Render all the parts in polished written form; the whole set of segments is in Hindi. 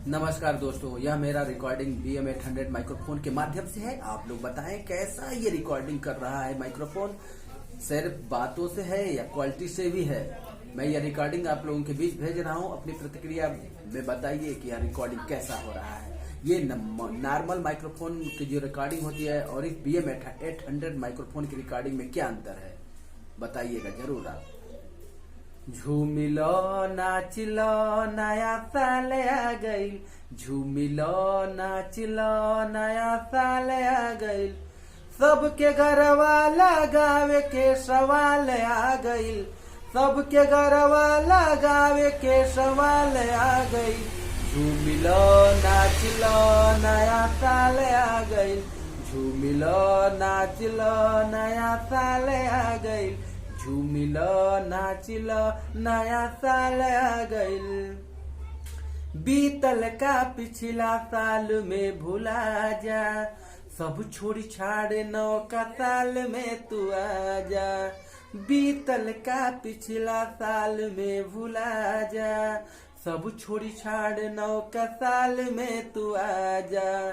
नमस्कार दोस्तों, यह मेरा रिकॉर्डिंग BM800 माइक्रोफोन के माध्यम से है। आप लोग बताएं कैसा ये रिकॉर्डिंग कर रहा है माइक्रोफोन, सिर्फ बातों से है या क्वालिटी से भी है। मैं यह रिकॉर्डिंग आप लोगों के बीच भेज रहा हूं। अपनी प्रतिक्रिया में बताइए कि यह रिकॉर्डिंग कैसा हो रहा है। ये नॉर्मल माइक्रोफोन की जो रिकॉर्डिंग होती है और इस BM800 माइक्रोफोन की रिकॉर्डिंग में क्या अंतर है, बताइएगा जरूर आप। झूमिलो नाचिलो नया साल आ गईल, झूमिलो नाचिलो नया साल आ गईल, सबके घरवा लगावे के सवाल आ गईल, सबके घरवा लगावे के सवाल आ गईल। झूमिलो नाचिलो नया साल आ गईल, झूमिलो नाचिलो नया साल आ गईल, झूमिलो नाचिलो नया साल आ गईल। बीतल का पिछला साल में भुला जा, सब छोड़ी छाड़ नौका साल में तू आ जा। बीतल का पिछला साल में भुला जा, सब छोड़ी छाड़ नौका साल में तू आ जा।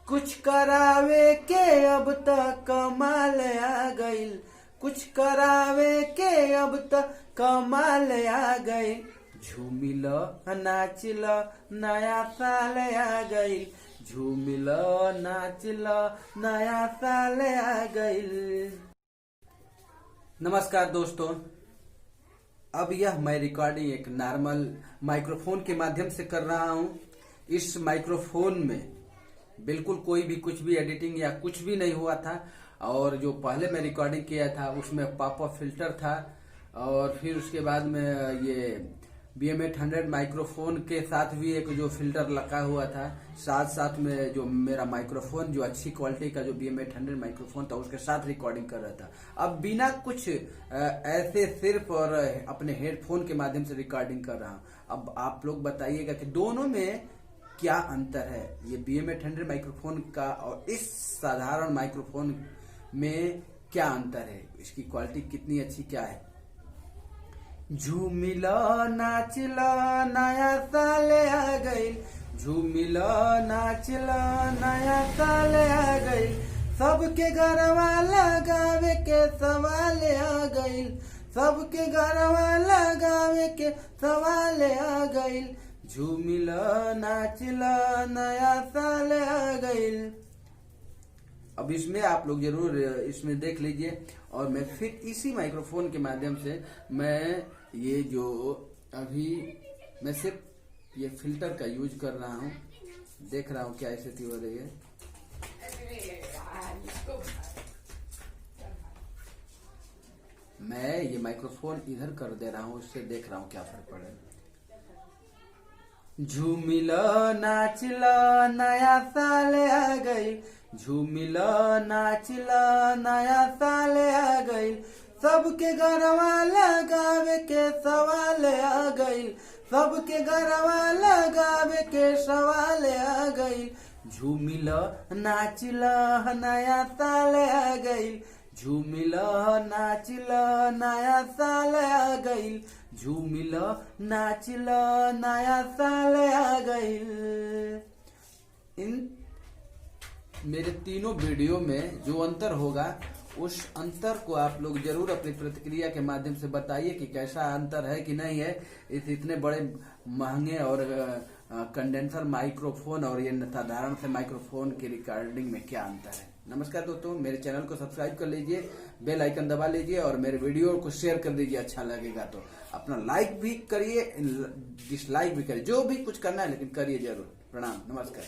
कुछ करावे के अब तक कमाल आ गईल, कुछ करावे के अब तक कमाल आ गई। झूमिलो नाचिलो नया साल आ गई, झूमिलो नाचिलो नया साल आ गई। नमस्कार दोस्तों, अब यह मैं रिकॉर्डिंग एक नॉर्मल माइक्रोफोन के माध्यम से कर रहा हूं। इस माइक्रोफोन में बिल्कुल कोई भी कुछ भी एडिटिंग या कुछ भी नहीं हुआ था, और जो पहले मैं रिकॉर्डिंग किया था उसमें पॉपअप फिल्टर था, और फिर उसके बाद में ये BM800 माइक्रोफोन के साथ भी एक जो फिल्टर लगा हुआ था, साथ साथ में जो मेरा माइक्रोफोन जो अच्छी क्वालिटी का जो BM800 माइक्रोफोन था उसके साथ रिकॉर्डिंग कर रहा था। अब बिना कुछ ऐसे सिर्फ और अपने हेडफोन के माध्यम से रिकॉर्डिंग कर रहा हूँ। अब आप लोग बताइएगा कि दोनों में क्या अंतर है, ये BM800 माइक्रोफोन का और इस साधारण माइक्रोफोन में क्या अंतर है, इसकी क्वालिटी कितनी अच्छी क्या है। झूमिलो नाचिलो नया साल आ गईल, झूमिलो नाचिलो नया साल आ गईल, सबके घरवा लगावे के सवाल आ गईल, सबके घरवा लगावे के सवाल आ गईल। झूमिलो नाचिलो नया साल आ गईल। अब इसमें आप लोग जरूर इसमें देख लीजिए, और मैं फिर इसी माइक्रोफोन के माध्यम से मैं ये जो अभी मैं सिर्फ ये फिल्टर का यूज कर रहा हूँ, देख रहा हूँ क्या स्थिति हो रही है। मैं ये माइक्रोफोन इधर कर दे रहा हूँ, उससे देख रहा हूँ क्या फर्क पड़े। झूमिलो नाचिलो नया साल आ गई, झूमिलो नाचिलो नया साल आ गई, सबके घरवा लगावे के सवाल आ गई, सबके घरवा लगावे के सवाल आ गई। झूमिलो नाचिलो नया साल आ गई, झूमिलो नाचिलो नया साल आ गई, झूमिलो नाचिलो नया साल आ गई। इन मेरे तीनों वीडियो में जो अंतर होगा उस अंतर को आप लोग जरूर अपनी प्रतिक्रिया के माध्यम से बताइए कि कैसा अंतर है कि नहीं है। इस इतने बड़े महंगे और कंडेंसर माइक्रोफोन और ये साधारण से माइक्रोफोन की रिकॉर्डिंग में क्या अंतर है। नमस्कार दोस्तों, मेरे चैनल को सब्सक्राइब कर लीजिए, बेल आइकन दबा लीजिए और मेरे वीडियो को शेयर कर दीजिए। अच्छा लगेगा तो अपना लाइक भी करिए, डिसलाइक भी करिए, जो भी कुछ करना है लेकिन करिए जरूर। प्रणाम, नमस्कार।